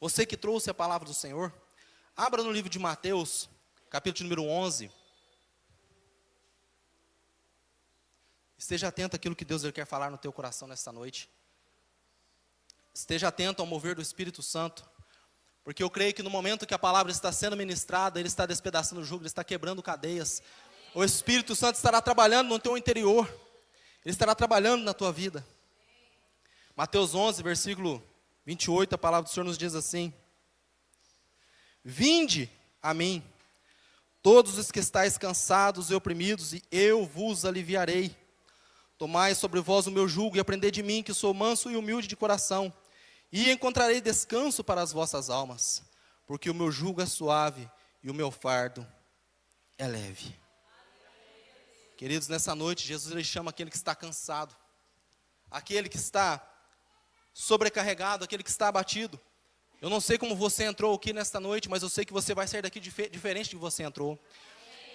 Você que trouxe a palavra do Senhor, abra no livro de Mateus, capítulo número 11. Esteja atento àquilo que Deus quer falar no teu coração nesta noite. Esteja atento ao mover do Espírito Santo. Porque eu creio que no momento que a palavra está sendo ministrada, Ele está despedaçando o jugo, Ele está quebrando cadeias. O Espírito Santo estará trabalhando no teu interior. Ele estará trabalhando na tua vida. Mateus 11, versículo 28, a palavra do Senhor nos diz assim: Vinde a mim, todos os que estáis cansados e oprimidos, e eu vos aliviarei. Tomai sobre vós o meu jugo e aprendei de mim, que sou manso e humilde de coração, e encontrarei descanso para as vossas almas, porque o meu jugo é suave e o meu fardo é leve. Queridos, nessa noite, Jesus ele chama aquele que está cansado, aquele que está sobrecarregado, aquele que está abatido. Eu não sei como você entrou aqui nesta noite, mas eu sei que você vai sair daqui diferente de que você entrou.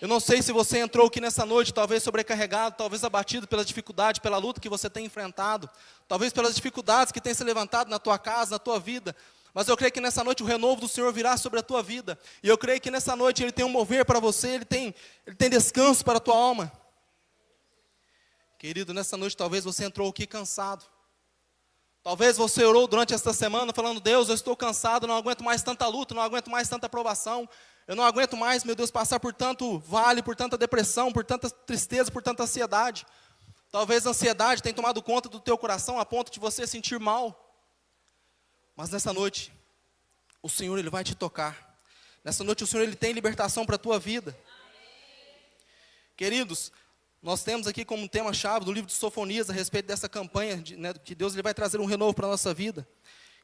Eu não sei se você entrou aqui nessa noite, talvez sobrecarregado, talvez abatido pela dificuldade, pela luta que você tem enfrentado, talvez pelas dificuldades que tem se levantado na tua casa, na tua vida. Mas eu creio que nessa noite o renovo do Senhor virá sobre a tua vida. E eu creio que nessa noite Ele tem um mover para você, Ele tem descanso para a tua alma. Querido, nessa noite talvez você entrou aqui cansado. Talvez você orou durante esta semana falando: Deus, eu estou cansado, não aguento mais tanta luta, não aguento mais tanta provação. Eu não aguento mais, meu Deus, passar por tanto vale, por tanta depressão, por tanta tristeza, por tanta ansiedade. Talvez a ansiedade tenha tomado conta do teu coração a ponto de você sentir mal. Mas nessa noite, o Senhor Ele vai te tocar. Nessa noite o Senhor Ele tem libertação para a tua vida. Queridos, nós temos aqui como tema-chave do livro de Sofonias a respeito dessa campanha, que Deus ele vai trazer um renovo para a nossa vida.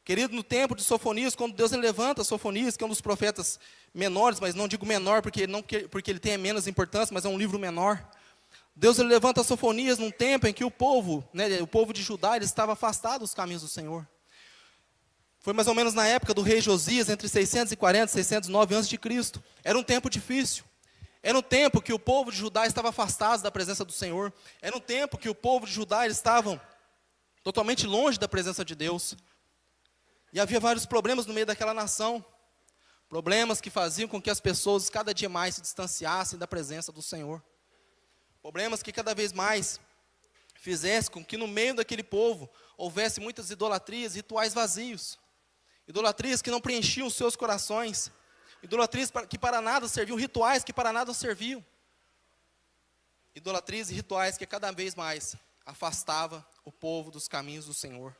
Querido, no tempo de Sofonias, quando Deus ele levanta Sofonias, que é um dos profetas menores, mas não digo menor porque ele tem menos importância, mas é um livro menor. Deus ele levanta Sofonias num tempo em que o povo de Judá, ele estava afastado dos caminhos do Senhor. Foi mais ou menos na época do rei Josias, entre 640 e 609 a.C. Era um tempo difícil. Era um tempo que o povo de Judá estava afastado da presença do Senhor. Era um tempo que o povo de Judá eles estavam totalmente longe da presença de Deus. E havia vários problemas no meio daquela nação. Problemas que faziam com que as pessoas cada dia mais se distanciassem da presença do Senhor. Problemas que cada vez mais fizessem com que no meio daquele povo houvesse muitas idolatrias, rituais vazios. Idolatrias que não preenchiam os seus corações. Idolatrias que para nada serviam, rituais que para nada serviam. Idolatrias e rituais que cada vez mais afastava o povo dos caminhos do Senhor.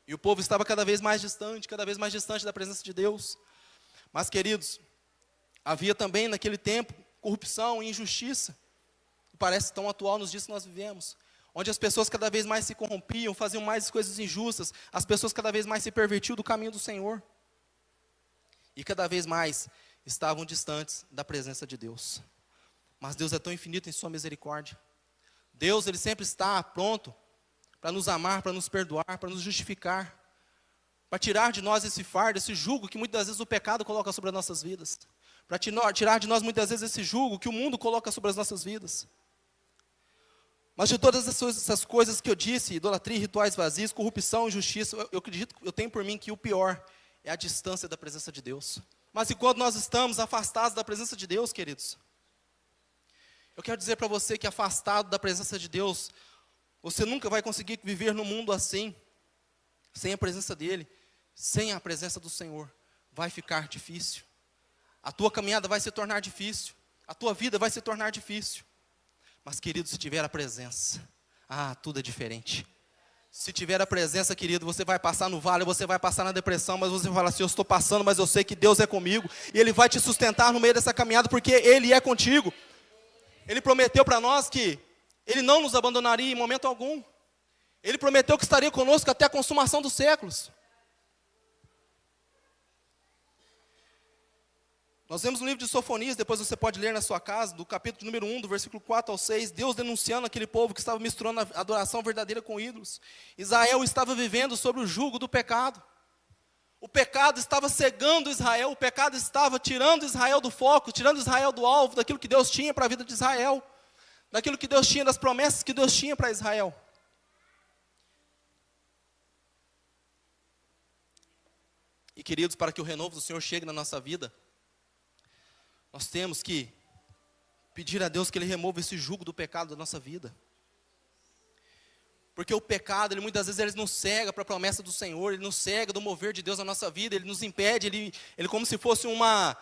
E o povo estava cada vez mais distante da presença de Deus. Mas, queridos, havia também naquele tempo corrupção e injustiça, que parece tão atual nos dias que nós vivemos, onde as pessoas cada vez mais se corrompiam, faziam mais coisas injustas, as pessoas cada vez mais se pervertiam do caminho do Senhor. E cada vez mais estavam distantes da presença de Deus. Mas Deus é tão infinito em sua misericórdia. Deus, Ele sempre está pronto para nos amar, para nos perdoar, para nos justificar, para tirar de nós esse fardo, esse jugo que muitas vezes o pecado coloca sobre as nossas vidas, para tirar de nós muitas vezes esse jugo que o mundo coloca sobre as nossas vidas. Mas de todas essas coisas que eu disse, idolatria, rituais vazios, corrupção, injustiça, eu acredito, eu tenho por mim que o pior é a distância da presença de Deus. Mas enquanto nós estamos afastados da presença de Deus, queridos, eu quero dizer para você que afastado da presença de Deus, você nunca vai conseguir viver no mundo assim, sem a presença dEle, sem a presença do Senhor. Vai ficar difícil. A tua caminhada vai se tornar difícil. A tua vida vai se tornar difícil. Mas, querido, se tiver a presença, tudo é diferente. Se tiver a presença, querido, você vai passar no vale, você vai passar na depressão, mas você vai falar assim: eu estou passando, mas eu sei que Deus é comigo, e Ele vai te sustentar no meio dessa caminhada, porque Ele é contigo. Ele prometeu para nós que Ele não nos abandonaria em momento algum. Ele prometeu que estaria conosco até a consumação dos séculos. Nós vemos no livro de Sofonias, depois você pode ler na sua casa, do capítulo número 1, do versículo 4 ao 6, Deus denunciando aquele povo que estava misturando a adoração verdadeira com ídolos. Israel estava vivendo sobre o jugo do pecado. O pecado estava cegando Israel, o pecado estava tirando Israel do foco, tirando Israel do alvo, daquilo que Deus tinha para a vida de Israel, daquilo que Deus tinha, das promessas que Deus tinha para Israel. E queridos, para que o renovo do Senhor chegue na nossa vida, nós temos que pedir a Deus que Ele remova esse jugo do pecado da nossa vida. Porque o pecado, ele muitas vezes ele nos cega para a promessa do Senhor, ele nos cega do mover de Deus na nossa vida, ele nos impede, ele como se fosse uma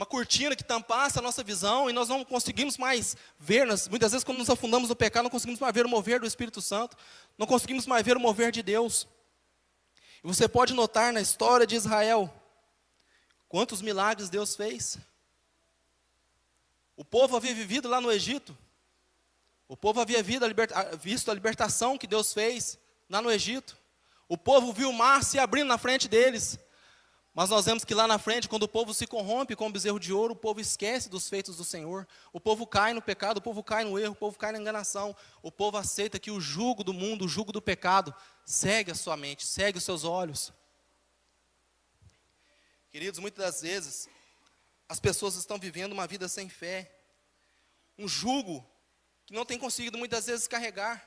cortina que tampasse a nossa visão e nós não conseguimos mais ver. Muitas vezes quando nos afundamos no pecado, não conseguimos mais ver o mover do Espírito Santo, não conseguimos mais ver o mover de Deus. E você pode notar na história de Israel, quantos milagres Deus fez. O povo havia vivido lá no Egito, o povo havia visto a libertação que Deus fez lá no Egito. O povo viu o mar se abrindo na frente deles. Mas nós vemos que lá na frente, quando o povo se corrompe com o bezerro de ouro, o povo esquece dos feitos do Senhor. O povo cai no pecado, o povo cai no erro, o povo cai na enganação. O povo aceita que o jugo do mundo, o jugo do pecado, segue a sua mente, segue os seus olhos. Queridos, muitas das vezes, as pessoas estão vivendo uma vida sem fé. Um jugo que não tem conseguido muitas vezes carregar.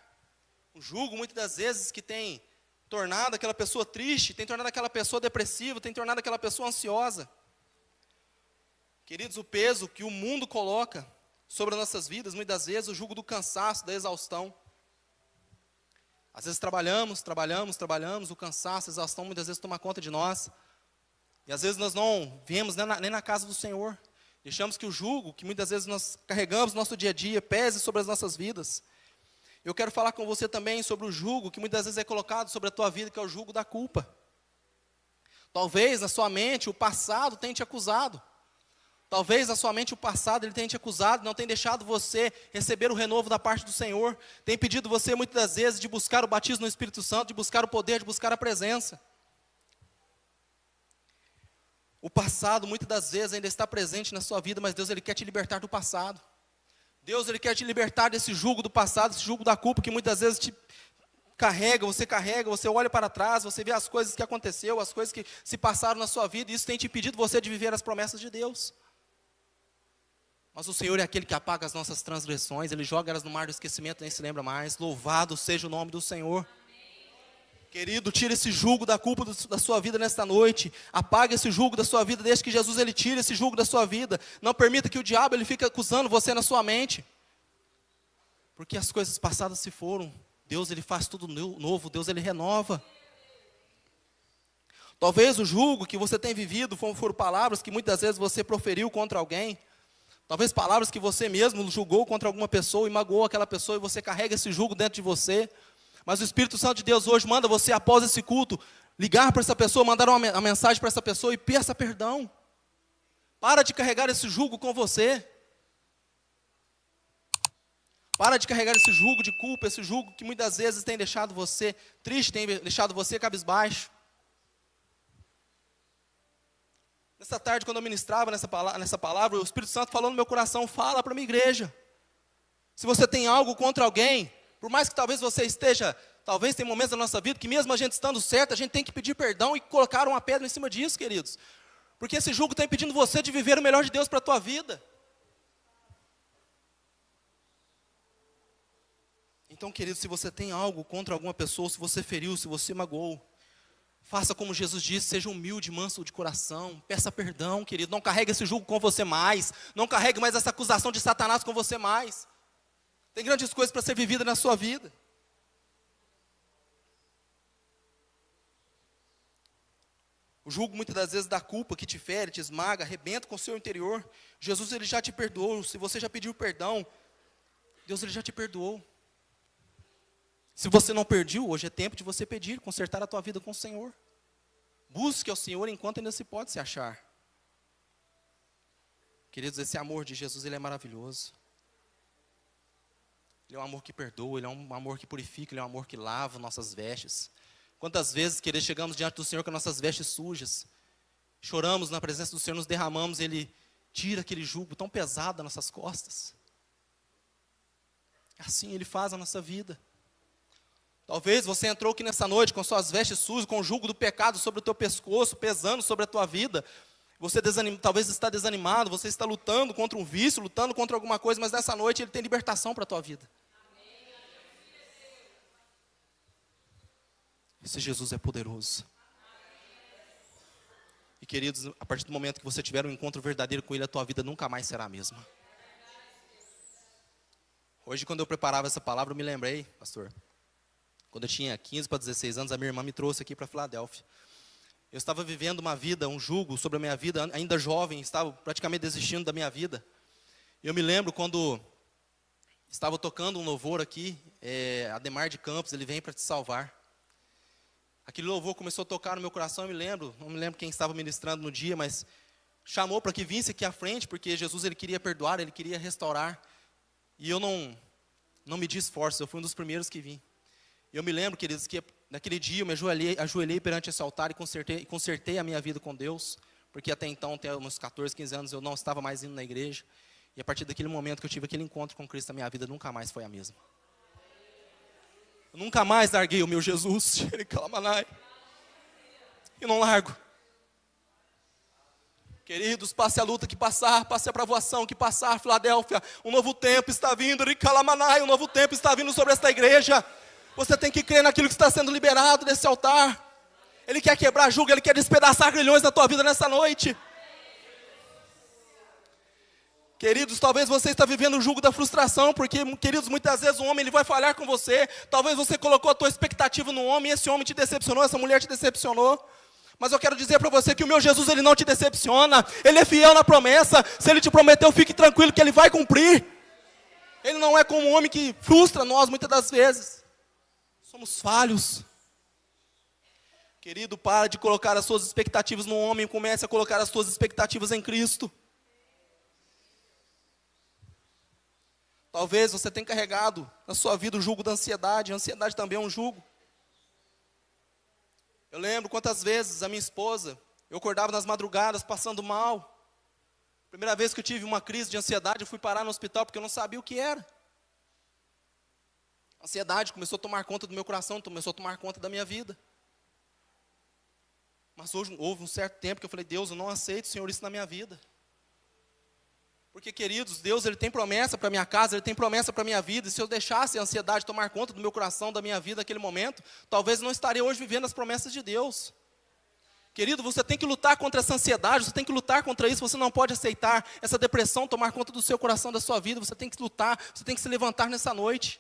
Um jugo, muitas das vezes, que tem tornado aquela pessoa triste, tem tornado aquela pessoa depressiva, tem tornado aquela pessoa ansiosa. Queridos, o peso que o mundo coloca sobre as nossas vidas, muitas vezes, o jugo do cansaço, da exaustão. Às vezes trabalhamos, o cansaço, a exaustão, muitas vezes toma conta de nós. E às vezes nós não viemos nem na casa do Senhor. Deixamos que o jugo, que muitas vezes nós carregamos no nosso dia a dia, pese sobre as nossas vidas. Eu quero falar com você também sobre o jugo que muitas vezes é colocado sobre a tua vida, que é o jugo da culpa. Talvez na sua mente o passado tenha te acusado. Talvez na sua mente o passado ele tenha te acusado, não tenha deixado você receber o renovo da parte do Senhor. Tem pedido você muitas das vezes de buscar o batismo no Espírito Santo, de buscar o poder, de buscar a presença. O passado muitas das vezes ainda está presente na sua vida, mas Deus ele quer te libertar do passado. Deus ele quer te libertar desse jugo do passado, esse jugo da culpa que muitas vezes te carrega, você olha para trás, você vê as coisas que aconteceu, as coisas que se passaram na sua vida, e isso tem te impedido você de viver as promessas de Deus. Mas o Senhor é aquele que apaga as nossas transgressões, Ele joga elas no mar do esquecimento, nem se lembra mais. Louvado seja o nome do Senhor. Querido, tira esse jugo da culpa da sua vida nesta noite. Apaga esse jugo da sua vida, desde que Jesus ele tire esse jugo da sua vida. Não permita que o diabo ele fique acusando você na sua mente. Porque as coisas passadas se foram. Deus ele faz tudo novo, Deus ele renova. Talvez o jugo que você tem vivido foram palavras que muitas vezes você proferiu contra alguém. Talvez palavras que você mesmo julgou contra alguma pessoa e magoou aquela pessoa e você carrega esse jugo dentro de você. Mas o Espírito Santo de Deus hoje manda você, após esse culto, ligar para essa pessoa, mandar uma mensagem para essa pessoa e peça perdão. Para de carregar esse jugo com você. Para de carregar esse jugo de culpa, esse jugo que muitas vezes tem deixado você triste, tem deixado você cabisbaixo. Nessa tarde, quando eu ministrava nessa palavra, o Espírito Santo falou no meu coração, fala para a minha igreja. Se você tem algo contra alguém, por mais que talvez você esteja, talvez tem momentos da nossa vida que mesmo a gente estando certo, a gente tem que pedir perdão e colocar uma pedra em cima disso, queridos. Porque esse jugo está impedindo você de viver o melhor de Deus para a tua vida. Então, querido, se você tem algo contra alguma pessoa, se você feriu, se você magoou, faça como Jesus disse, seja humilde, manso de coração, peça perdão, querido, não carregue esse jugo com você mais, não carregue mais essa acusação de Satanás com você mais. Tem grandes coisas para ser vivida na sua vida. O jugo muitas das vezes da culpa que te fere, te esmaga, arrebenta com o seu interior. Jesus ele já te perdoou, se você já pediu perdão, Deus ele já te perdoou. Se você não pediu, hoje é tempo de você pedir, consertar a tua vida com o Senhor. Busque ao Senhor enquanto ainda se pode se achar. Queridos, esse amor de Jesus, ele é maravilhoso. Ele é um amor que perdoa, ele é um amor que purifica, ele é um amor que lava nossas vestes. Quantas vezes, queridos, chegamos diante do Senhor com nossas vestes sujas, choramos na presença do Senhor, nos derramamos, Ele tira aquele jugo tão pesado das nossas costas. Assim Ele faz a nossa vida. Talvez você entrou aqui nessa noite com suas vestes sujas, com o jugo do pecado sobre o teu pescoço, pesando sobre a tua vida. Você talvez está desanimado, você está lutando contra um vício, lutando contra alguma coisa, mas nessa noite Ele tem libertação para a tua vida. Esse Jesus é poderoso. E queridos, a partir do momento que você tiver um encontro verdadeiro com Ele, a tua vida nunca mais será a mesma. Hoje, quando eu preparava essa palavra, eu me lembrei, pastor, quando eu tinha 15 para 16 anos, a minha irmã me trouxe aqui para Filadélfia. Eu estava vivendo uma vida, um jugo sobre a minha vida, ainda jovem, estava praticamente desistindo da minha vida. Eu me lembro quando estava tocando um louvor aqui, Ademar de Campos, Ele Vem para Te Salvar. Aquele louvor começou a tocar no meu coração, eu me lembro, não me lembro quem estava ministrando no dia, mas chamou para que visse aqui à frente, porque Jesus Ele queria perdoar, Ele queria restaurar. E eu não medi esforços, eu fui um dos primeiros que vim. Eu me lembro, queridos, que naquele dia eu me ajoelhei perante esse altar e consertei a minha vida com Deus, porque até então, até uns 14, 15 anos, eu não estava mais indo na igreja. E a partir daquele momento que eu tive aquele encontro com Cristo, a minha vida nunca mais foi a mesma. Eu nunca mais larguei o meu Jesus, e não largo. Queridos, passe a luta que passar, passe a provação que passar, Filadélfia, um novo tempo está vindo, um novo tempo está vindo sobre esta igreja. Você tem que crer naquilo que está sendo liberado desse altar. Ele quer quebrar julgo, Ele quer despedaçar grilhões na tua vida nessa noite. Queridos, talvez você está vivendo o jugo da frustração, porque, queridos, muitas vezes o homem ele vai falhar com você. Talvez você colocou a tua expectativa no homem, e esse homem te decepcionou, essa mulher te decepcionou. Mas eu quero dizer para você que o meu Jesus, Ele não te decepciona. Ele é fiel na promessa. Se Ele te prometeu, fique tranquilo que Ele vai cumprir. Ele não é como um homem que frustra nós muitas das vezes. Somos falhos. Querido, para de colocar as suas expectativas no homem e comece a colocar as suas expectativas em Cristo. Talvez você tenha carregado na sua vida o jugo da ansiedade. A ansiedade também é um jugo. Eu lembro quantas vezes a minha esposa, eu acordava nas madrugadas passando mal. Primeira vez que eu tive uma crise de ansiedade, eu fui parar no hospital porque eu não sabia o que era. A ansiedade começou a tomar conta do meu coração, começou a tomar conta da minha vida. Mas hoje houve um certo tempo que eu falei, Deus, eu não aceito, Senhor, isso na minha vida. Porque, queridos, Deus Ele tem promessa para a minha casa, Ele tem promessa para a minha vida. E se eu deixasse a ansiedade tomar conta do meu coração, da minha vida naquele momento, talvez eu não estaria hoje vivendo as promessas de Deus. Querido, você tem que lutar contra essa ansiedade, você tem que lutar contra isso, você não pode aceitar essa depressão tomar conta do seu coração, da sua vida. Você tem que lutar, você tem que se levantar nessa noite.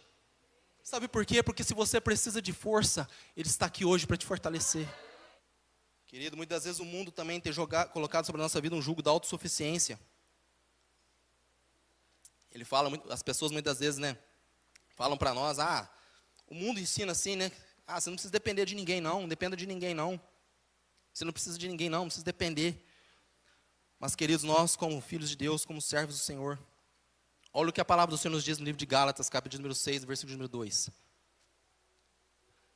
Sabe por quê? Porque se você precisa de força, Ele está aqui hoje para te fortalecer. Querido, muitas vezes o mundo também tem colocado sobre a nossa vida um jugo da autossuficiência. Ele fala, as pessoas muitas vezes, falam para nós, o mundo ensina assim, você não precisa depender de ninguém não dependa de ninguém não. Você não precisa de ninguém não precisa depender. Mas, queridos, nós como filhos de Deus, como servos do Senhor, olha o que a palavra do Senhor nos diz no livro de Gálatas, capítulo número 6, versículo número 2.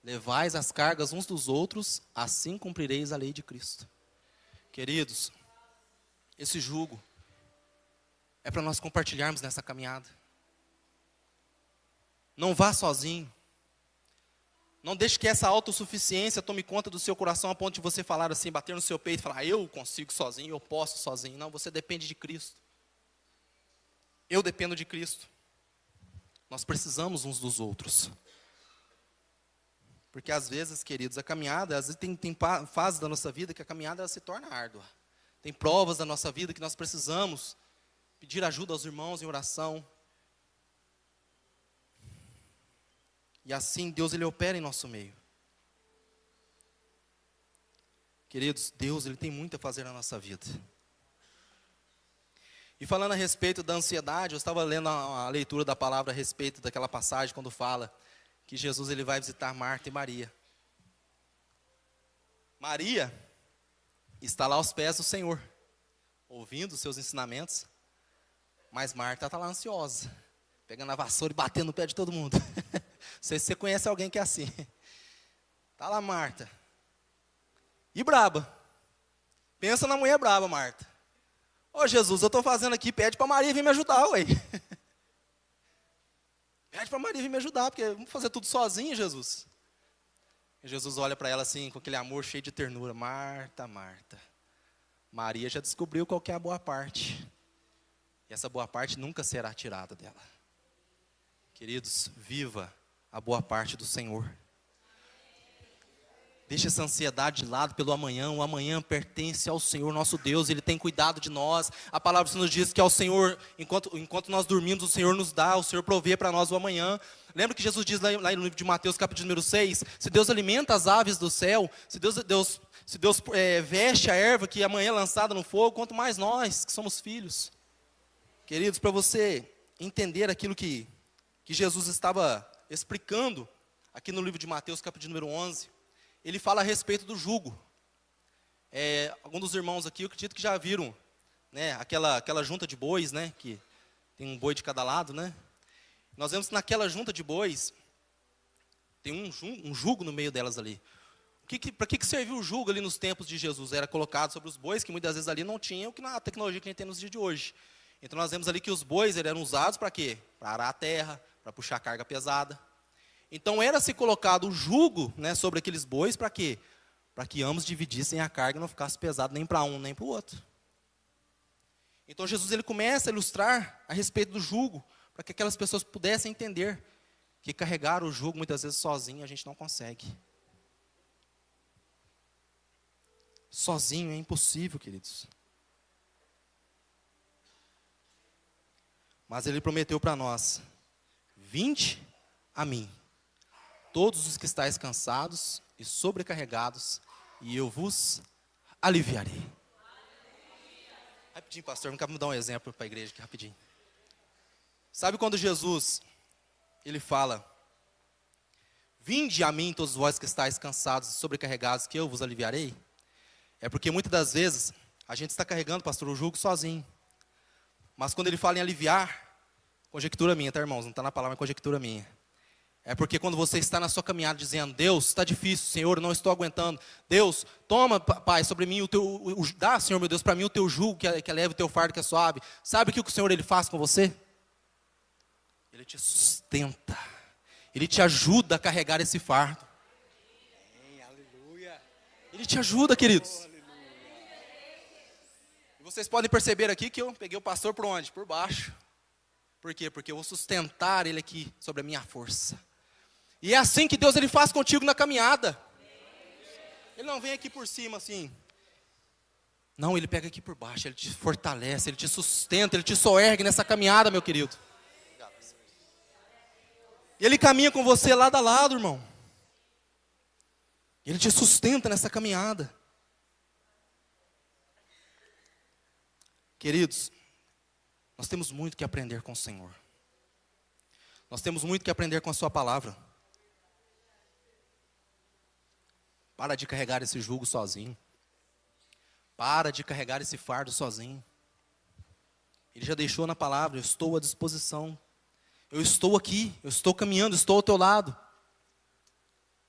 Levais as cargas uns dos outros, assim cumprireis a lei de Cristo. Queridos, esse jugo é para nós compartilharmos nessa caminhada. Não vá sozinho. Não deixe que essa autossuficiência tome conta do seu coração a ponto de você falar assim, bater no seu peito e falar, eu consigo sozinho, eu posso sozinho. Não, você depende de Cristo. Eu dependo de Cristo. Nós precisamos uns dos outros. Porque às vezes, queridos, a caminhada, às vezes tem fases da nossa vida que a caminhada ela se torna árdua. Tem provas da nossa vida que nós precisamos pedir ajuda aos irmãos em oração. E assim Deus Ele opera em nosso meio. Queridos, Deus Ele tem muito a fazer na nossa vida. E falando a respeito da ansiedade, eu estava lendo a leitura da palavra a respeito daquela passagem quando fala que Jesus Ele vai visitar Marta e Maria. Maria está lá aos pés do Senhor, ouvindo os seus ensinamentos. Mas Marta está lá ansiosa, pegando a vassoura e batendo no pé de todo mundo. Não sei se você conhece alguém que é assim. Está lá Marta. E braba. Pensa na mulher braba, Marta. Ô Jesus, eu estou fazendo aqui, pede para Maria vir me ajudar, ué. Pede para Maria vir me ajudar, porque vamos fazer tudo sozinho, Jesus. E Jesus olha para ela assim, com aquele amor cheio de ternura. Marta, Marta. Maria já descobriu qual que é a boa parte. E essa boa parte nunca será tirada dela. Queridos, viva a boa parte do Senhor. Deixa essa ansiedade de lado pelo amanhã. O amanhã pertence ao Senhor nosso Deus. Ele tem cuidado de nós. A palavra nos diz que ao Senhor, enquanto nós dormimos, o Senhor nos dá, o Senhor provê para nós o amanhã. Lembra que Jesus diz lá no livro de Mateus, capítulo número 6, se Deus alimenta as aves do céu, se Deus veste a erva que amanhã é lançada no fogo, quanto mais nós, que somos filhos. Queridos, para você entender aquilo que Jesus estava explicando aqui no livro de Mateus, capítulo número 11, ele fala a respeito do jugo. Alguns dos irmãos aqui, eu acredito que já viram, né, aquela junta de bois, né, que tem um boi de cada lado, né? Nós vemos que naquela junta de bois, tem um jugo no meio delas ali. Para que serviu o jugo ali nos tempos de Jesus? Era colocado sobre os bois, que muitas vezes ali não tinha o que na tecnologia que a gente tem nos dias de hoje. Então nós vemos ali que os bois eram usados para quê? Para arar a terra, para puxar carga pesada. Então era-se colocado o jugo, né, sobre aqueles bois para quê? Para que ambos dividissem a carga e não ficasse pesado nem para um nem para o outro. Então Jesus ele começa a ilustrar a respeito do jugo, para que aquelas pessoas pudessem entender que carregar o jugo muitas vezes sozinho a gente não consegue. Sozinho é impossível, queridos. Mas ele prometeu para nós: vinde a mim, todos os que estáis cansados e sobrecarregados, e eu vos aliviarei. Rapidinho, pastor, vamos dar um exemplo para a igreja aqui, rapidinho. Sabe quando Jesus, ele fala: vinde a mim, todos vós que estáis cansados e sobrecarregados, que eu vos aliviarei? É porque muitas das vezes a gente está carregando, pastor, o jugo sozinho. Mas quando ele fala em aliviar, conjectura minha, tá, irmãos? Não está na palavra, é conjectura minha. É porque quando você está na sua caminhada dizendo: Deus, está difícil, Senhor, eu não estou aguentando. Deus, toma, Pai, sobre mim dá, Senhor, meu Deus, para mim o teu jugo, que leve o teu fardo, que é suave. Sabe o que o Senhor ele faz com você? Ele te sustenta. Ele te ajuda a carregar esse fardo. Ele te ajuda, queridos. E vocês podem perceber aqui que eu peguei o pastor por onde? Por baixo. Por quê? Porque eu vou sustentar ele aqui sobre a minha força. E é assim que Deus ele faz contigo na caminhada. Ele não vem aqui por cima assim. Não, ele pega aqui por baixo, ele te fortalece, ele te sustenta, ele te soergue nessa caminhada, meu querido. E ele caminha com você lado a lado, irmão. Ele te sustenta nessa caminhada. Queridos, nós temos muito que aprender com o Senhor. Nós temos muito que aprender com a sua palavra. Para de carregar esse jugo sozinho. Para de carregar esse fardo sozinho. Ele já deixou na palavra: eu estou à disposição. Eu estou aqui, eu estou caminhando, estou ao teu lado.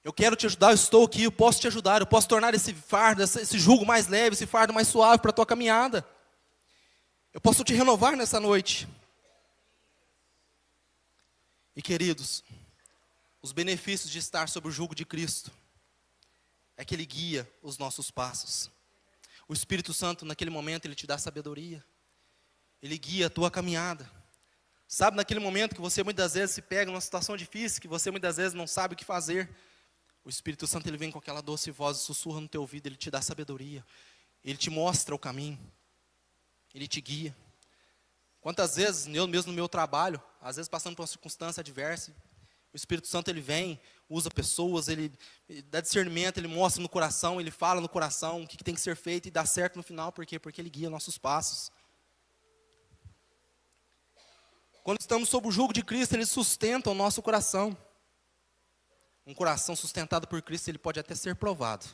Eu quero te ajudar, eu estou aqui, eu posso te ajudar. Eu posso tornar esse fardo, esse jugo mais leve, esse fardo mais suave para a tua caminhada. Eu posso te renovar nessa noite. E queridos, os benefícios de estar sob o jugo de Cristo é que Ele guia os nossos passos. O Espírito Santo, naquele momento, Ele te dá sabedoria. Ele guia a tua caminhada. Sabe, naquele momento que você muitas vezes se pega numa situação difícil, que você muitas vezes não sabe o que fazer, o Espírito Santo ele vem com aquela doce voz e sussurra no teu ouvido, ele te dá sabedoria, ele te mostra o caminho, ele te guia. Quantas vezes, eu mesmo no meu trabalho, às vezes passando por uma circunstância adversa, o Espírito Santo ele vem, usa pessoas, ele dá discernimento, ele mostra no coração, ele fala no coração o que tem que ser feito e dá certo no final. Por quê? Porque ele guia nossos passos. Quando estamos sob o jugo de Cristo, ele sustenta o nosso coração. Um coração sustentado por Cristo, ele pode até ser provado,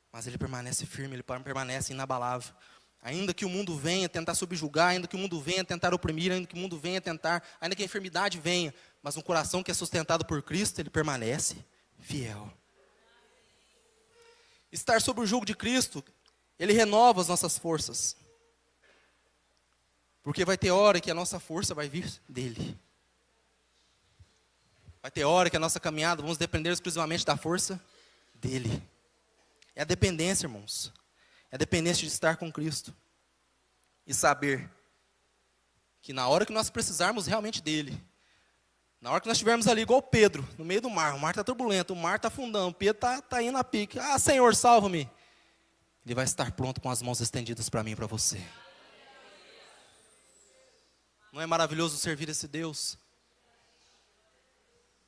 mas ele permanece firme, ele permanece inabalável. Ainda que o mundo venha tentar subjugar, ainda que o mundo venha tentar oprimir, ainda que o mundo venha tentar, ainda que a enfermidade venha, mas um coração que é sustentado por Cristo, ele permanece fiel. Estar sob o jugo de Cristo, ele renova as nossas forças. Porque vai ter hora que a nossa força vai vir dele. Vai ter hora que a nossa caminhada vamos depender exclusivamente da força dele. É a dependência, irmãos. É a dependência de estar com Cristo. E saber que na hora que nós precisarmos realmente dele, Na hora que nós estivermos ali, igual Pedro, no meio do mar, o mar está turbulento, o mar está afundando, Pedro está indo a pique. Ah, Senhor, salva-me. Ele vai estar pronto com as mãos estendidas para mim e para você. Não é maravilhoso servir esse Deus?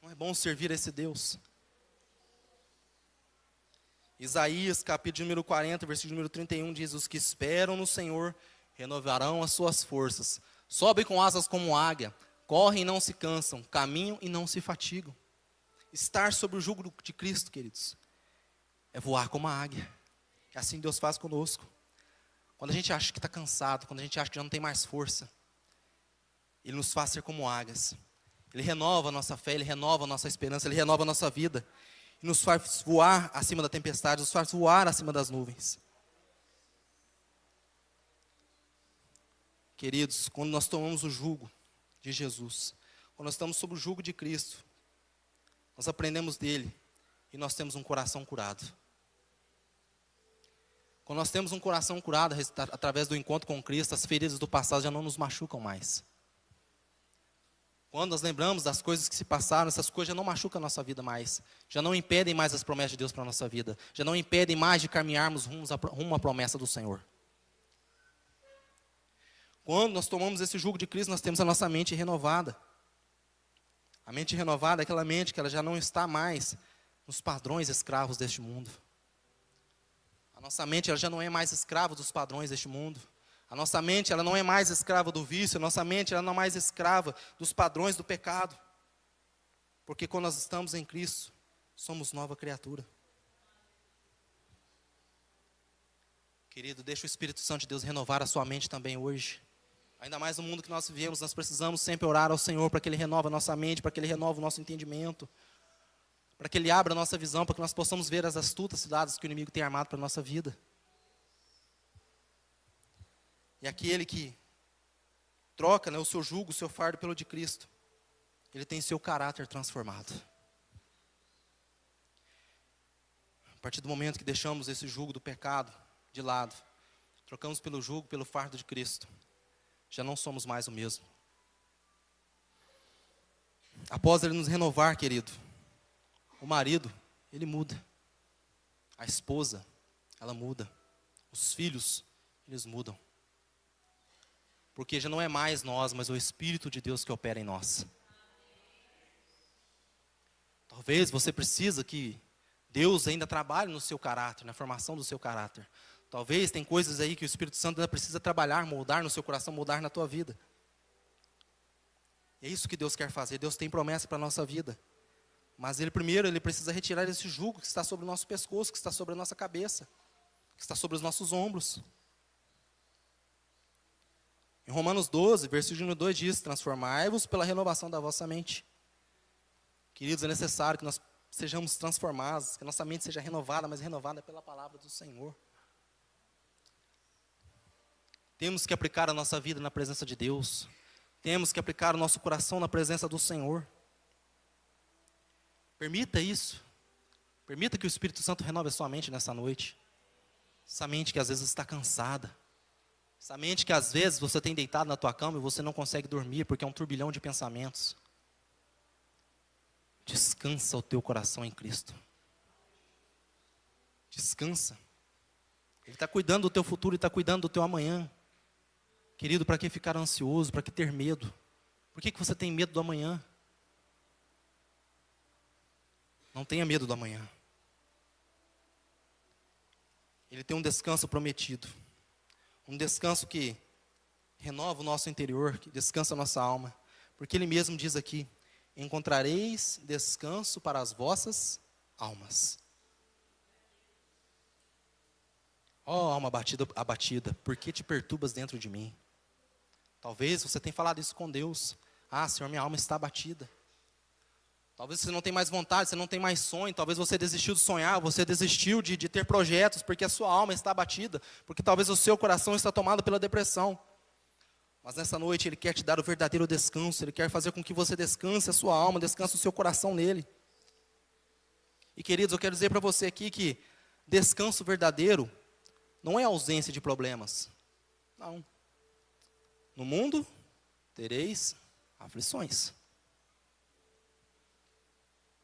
Não é bom servir esse Deus? Isaías, capítulo número 40, versículo número 31, diz: os que esperam no Senhor renovarão as suas forças, sobem com asas como águia, correm e não se cansam, caminham e não se fatigam. Estar sob o jugo de Cristo, queridos, é voar como a águia. E assim Deus faz conosco. Quando a gente acha que está cansado, quando a gente acha que já não tem mais força, Ele nos faz ser como águias. Ele renova a nossa fé, Ele renova a nossa esperança, Ele renova a nossa vida. E nos faz voar acima da tempestade, nos faz voar acima das nuvens. Queridos, quando nós tomamos o jugo de Jesus, quando nós estamos sob o jugo de Cristo, nós aprendemos dele e nós temos um coração curado. Quando nós temos um coração curado através do encontro com Cristo, as feridas do passado já não nos machucam mais. Quando nós lembramos das coisas que se passaram, essas coisas já não machucam a nossa vida mais. Já não impedem mais as promessas de Deus para a nossa vida. Já não impedem mais de caminharmos rumo à promessa do Senhor. Quando nós tomamos esse jugo de Cristo, nós temos a nossa mente renovada. A mente renovada é aquela mente que ela já não está mais nos padrões escravos deste mundo. A nossa mente ela já não é mais escrava dos padrões deste mundo. A nossa mente ela não é mais escrava do vício. A nossa mente ela não é mais escrava dos padrões do pecado. Porque quando nós estamos em Cristo, somos nova criatura. Querido, deixa o Espírito Santo de Deus renovar a sua mente também hoje. Ainda mais no mundo que nós vivemos, nós precisamos sempre orar ao Senhor para que Ele renove a nossa mente, para que Ele renove o nosso entendimento, para que Ele abra a nossa visão, para que nós possamos ver as astutas ciladas que o inimigo tem armado para a nossa vida. E aquele que troca o seu jugo, o seu fardo pelo de Cristo, ele tem seu caráter transformado. A partir do momento que deixamos esse jugo do pecado de lado, trocamos pelo jugo, pelo fardo de Cristo, já não somos mais o mesmo. Após Ele nos renovar, querido, o marido, ele muda. A esposa, ela muda. Os filhos, eles mudam. Porque já não é mais nós, mas o Espírito de Deus que opera em nós. Talvez você precisa que Deus ainda trabalhe no seu caráter, na formação do seu caráter. Talvez tem coisas aí que o Espírito Santo ainda precisa trabalhar, moldar no seu coração, moldar na tua vida. É isso que Deus quer fazer. Deus tem promessa para a nossa vida. Mas Ele primeiro, Ele precisa retirar esse jugo que está sobre o nosso pescoço, que está sobre a nossa cabeça, que está sobre os nossos ombros. Em Romanos 12, versículo 2 diz: transformai-vos pela renovação da vossa mente. Queridos, é necessário que nós sejamos transformados, que a nossa mente seja renovada, mas renovada pela palavra do Senhor. Temos que aplicar a nossa vida na presença de Deus. Temos que aplicar o nosso coração na presença do Senhor. Permita isso. Permita que o Espírito Santo renove a sua mente nessa noite. Essa mente que às vezes está cansada. Essa mente que às vezes você tem deitado na tua cama e você não consegue dormir porque é um turbilhão de pensamentos. Descansa o teu coração em Cristo. Descansa. Ele está cuidando do teu futuro, Ele está cuidando do teu amanhã. Querido, para que ficar ansioso? Para que ter medo? Por que você tem medo do amanhã? Não tenha medo do amanhã. Ele tem um descanso prometido. Um descanso que renova o nosso interior, que descansa a nossa alma. Porque Ele mesmo diz aqui: encontrareis descanso para as vossas almas. Ó alma abatida, por que te perturbas dentro de mim? Talvez você tenha falado isso com Deus. Ah, Senhor, minha alma está abatida. Talvez você não tenha mais vontade, você não tem mais sonho. Talvez você desistiu de sonhar, você desistiu de ter projetos, porque a sua alma está abatida. Porque talvez o seu coração está tomado pela depressão. Mas nessa noite Ele quer te dar o verdadeiro descanso. Ele quer fazer com que você descanse a sua alma, descanse o seu coração nele. E queridos, eu quero dizer para você aqui que descanso verdadeiro não é ausência de problemas. Não. No mundo tereis aflições.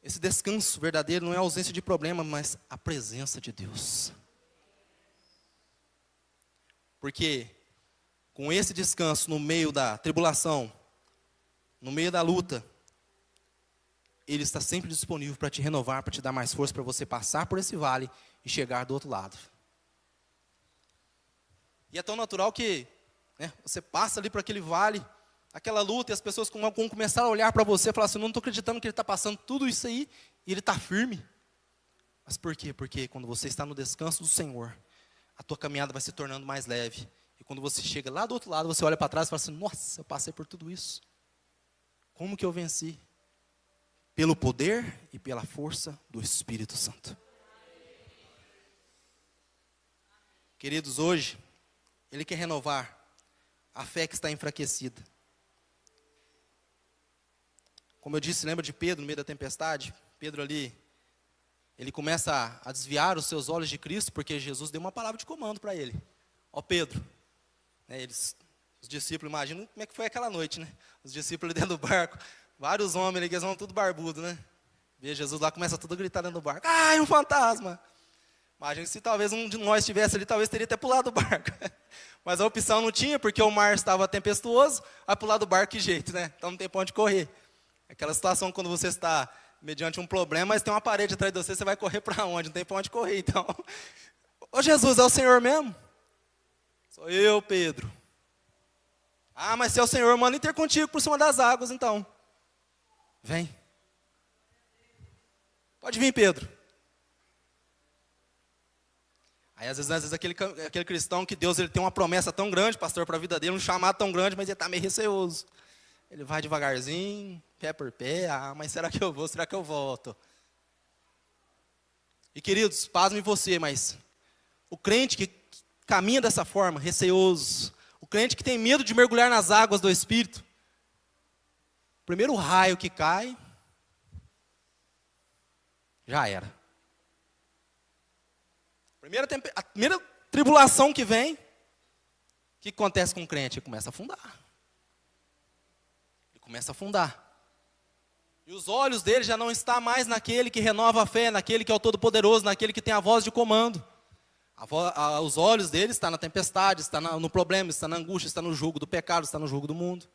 Esse descanso verdadeiro não é a ausência de problema, mas a presença de Deus. Porque com esse descanso no meio da tribulação, no meio da luta, Ele está sempre disponível para te renovar, para te dar mais força, para você passar por esse vale e chegar do outro lado. E é tão natural que, né, você passa ali por aquele vale, aquela luta, e as pessoas vão começar a olhar para você e falar assim, não estou acreditando que ele está passando tudo isso aí, e ele está firme. Mas por quê? Porque quando você está no descanso do Senhor, a tua caminhada vai se tornando mais leve. E quando você chega lá do outro lado, você olha para trás e fala assim, nossa, eu passei por tudo isso. Como que eu venci? Pelo poder e pela força do Espírito Santo. Queridos, hoje, Ele quer renovar a fé que está enfraquecida. Como eu disse, lembra de Pedro no meio da tempestade? Pedro ali, ele começa a desviar os seus olhos de Cristo, porque Jesus deu uma palavra de comando para ele. Ó Pedro, né, os discípulos, imaginam como é que foi aquela noite, né? Os discípulos ali dentro do barco, vários homens ali, que eles vão tudo barbudo, né? Vê Jesus lá, começa tudo a gritar dentro do barco, ai, um fantasma! Imagina se talvez um de nós estivesse ali, talvez teria até pulado do barco. Mas a opção não tinha, porque o mar estava tempestuoso, vai pular do barco que jeito, né? Então não tem para onde correr. Aquela situação quando você está mediante um problema, mas tem uma parede atrás de você, você vai correr para onde? Não tem para onde correr, então. Ô Jesus, é o Senhor mesmo? Sou eu, Pedro. Ah, mas se é o Senhor, manda ir contigo por cima das águas, então. Vem. Pode vir, Pedro. Aí às vezes aquele cristão que Deus ele tem uma promessa tão grande, pastor, para a vida dele, um chamado tão grande, mas ele está meio receoso. Ele vai devagarzinho, pé por pé, mas será que eu vou, será que eu volto? E queridos, pasme você, mas o crente que caminha dessa forma, receoso, o crente que tem medo de mergulhar nas águas do Espírito, o primeiro raio que cai, já era. A primeira tribulação que vem, o que acontece com o crente? Ele começa a afundar. Ele começa a afundar. E os olhos dele já não estão mais naquele que renova a fé, naquele que é o Todo-Poderoso, naquele que tem a voz de comando. Os olhos dele estão na tempestade, está no problema, está na angústia, está no jugo do pecado, está no jugo do mundo.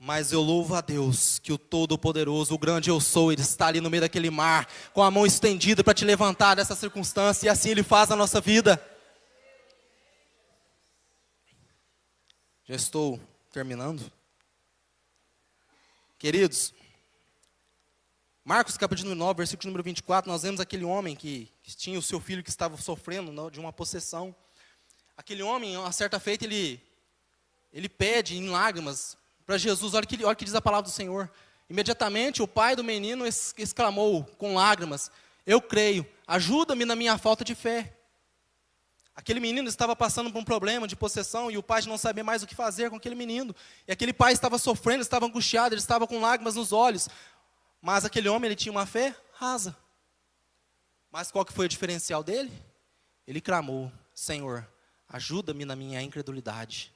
Mas eu louvo a Deus que o Todo-Poderoso, o grande eu sou, Ele está ali no meio daquele mar, com a mão estendida para te levantar dessa circunstância, e assim Ele faz na nossa vida. Já estou terminando. Queridos, Marcos capítulo 9, versículo número 24, nós vemos aquele homem que tinha o seu filho que estava sofrendo de uma possessão. Aquele homem, a certa feita, ele pede em lágrimas para Jesus, olha o que diz a palavra do Senhor. Imediatamente o pai do menino exclamou com lágrimas, eu creio, ajuda-me na minha falta de fé. Aquele menino estava passando por um problema de possessão e o pai não sabia mais o que fazer com aquele menino. E aquele pai estava sofrendo, estava angustiado, ele estava com lágrimas nos olhos. Mas aquele homem, ele tinha uma fé rasa. Mas qual que foi o diferencial dele? Ele clamou, Senhor, ajuda-me na minha incredulidade.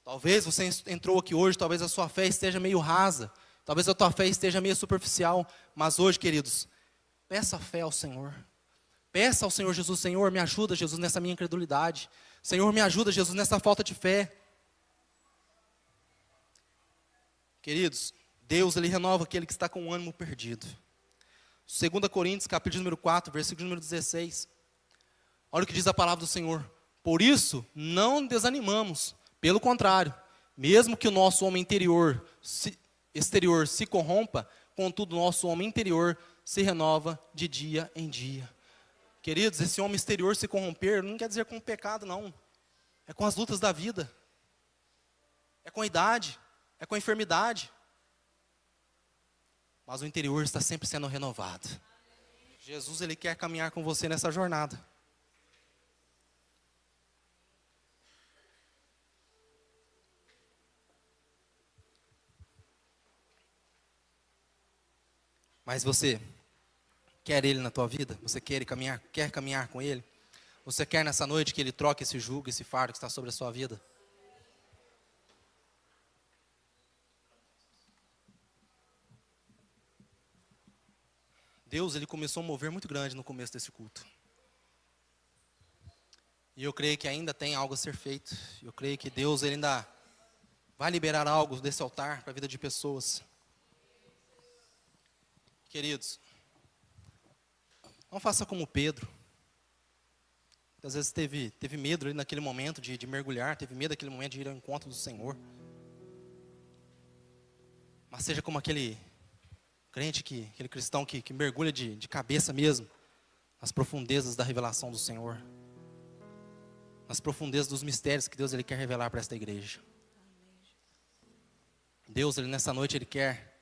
Talvez você entrou aqui hoje, talvez a sua fé esteja meio rasa, talvez a tua fé esteja meio superficial, mas hoje, queridos, peça fé ao Senhor. Peça ao Senhor Jesus, Senhor, me ajuda, Jesus, nessa minha incredulidade. Senhor, me ajuda, Jesus, nessa falta de fé. Queridos, Deus, Ele renova aquele que está com o ânimo perdido. 2 Coríntios, capítulo número 4, versículo número 16. Olha o que diz a palavra do Senhor. Por isso, não desanimamos. Pelo contrário, mesmo que o nosso homem exterior se corrompa, contudo, o nosso homem interior se renova de dia em dia. Queridos, esse homem exterior se corromper não quer dizer com o pecado, não. É com as lutas da vida. É com a idade. É com a enfermidade. Mas o interior está sempre sendo renovado. Jesus, Ele quer caminhar com você nessa jornada. Mas você quer Ele na tua vida? Você quer caminhar com Ele? Você quer nessa noite que Ele troque esse jugo, esse fardo que está sobre a sua vida? Deus, ele começou a mover muito grande no começo desse culto. E eu creio que ainda tem algo a ser feito. Eu creio que Deus, ele ainda vai liberar algo desse altar para a vida de pessoas. Queridos, não faça como Pedro. Às vezes teve medo ali naquele momento de mergulhar, teve medo naquele momento de ir ao encontro do Senhor. Mas seja como aquele crente, aquele cristão que mergulha de cabeça mesmo nas profundezas da revelação do Senhor. Nas profundezas dos mistérios que Deus ele quer revelar para esta igreja. Deus, ele, nessa noite, ele quer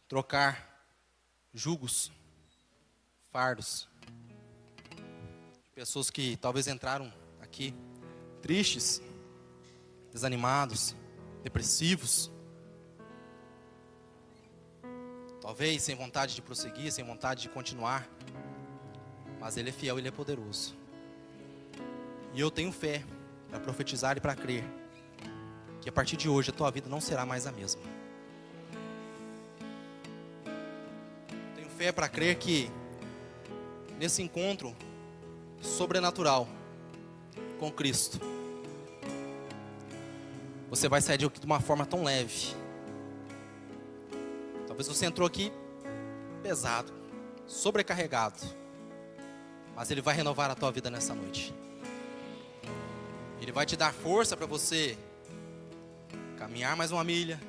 trocar jugos, fardos, de pessoas que talvez entraram aqui tristes, desanimados, depressivos, talvez sem vontade de prosseguir, sem vontade de continuar, mas ele é fiel, ele é poderoso. E eu tenho fé para profetizar e para crer que a partir de hoje a tua vida não será mais a mesma. Tenho fé para crer que nesse encontro sobrenatural com Cristo, você vai sair de uma forma tão leve. Talvez você entrou aqui pesado, sobrecarregado, mas Ele vai renovar a tua vida nessa noite. Ele vai te dar força para você caminhar mais 1 milha,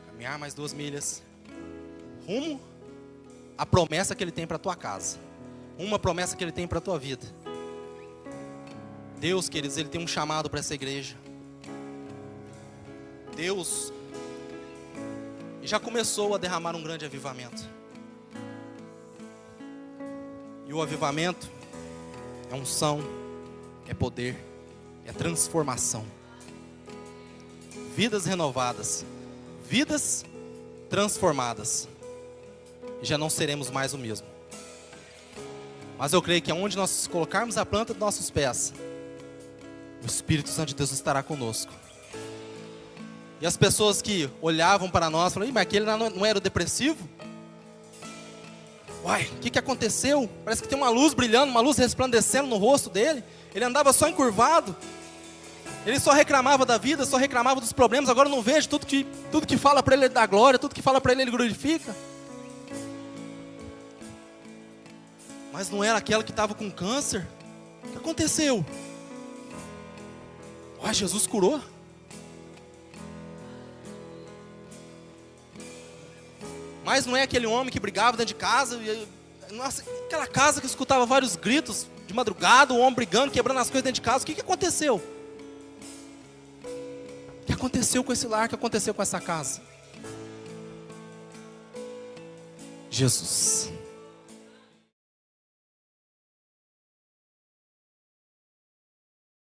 caminhar mais 2 milhas, rumo à promessa que Ele tem para a tua casa, uma promessa que Ele tem para a tua vida. Deus, queridos, Ele tem um chamado para essa igreja. Deus já começou a derramar um grande avivamento. E o avivamento é unção, é poder, é transformação. Vidas renovadas, vidas transformadas. E já não seremos mais o mesmo. Mas eu creio que onde nós colocarmos a planta dos nossos pés, o Espírito Santo de Deus estará conosco. E as pessoas que olhavam para nós, falaram: mas aquele não era o depressivo? Uai, o que aconteceu? Parece que tem uma luz brilhando, uma luz resplandecendo no rosto dele. Ele andava só encurvado. Ele só reclamava da vida, só reclamava dos problemas. Agora eu não vejo, tudo que fala para ele dá glória, tudo que fala para ele glorifica. Mas não era aquela que estava com câncer? O que aconteceu? Uai, Jesus curou? Mas não é aquele homem que brigava dentro de casa, nossa, aquela casa que escutava vários gritos de madrugada, o homem brigando, quebrando as coisas dentro de casa. O que aconteceu? O que aconteceu com esse lar? O que aconteceu com essa casa? Jesus.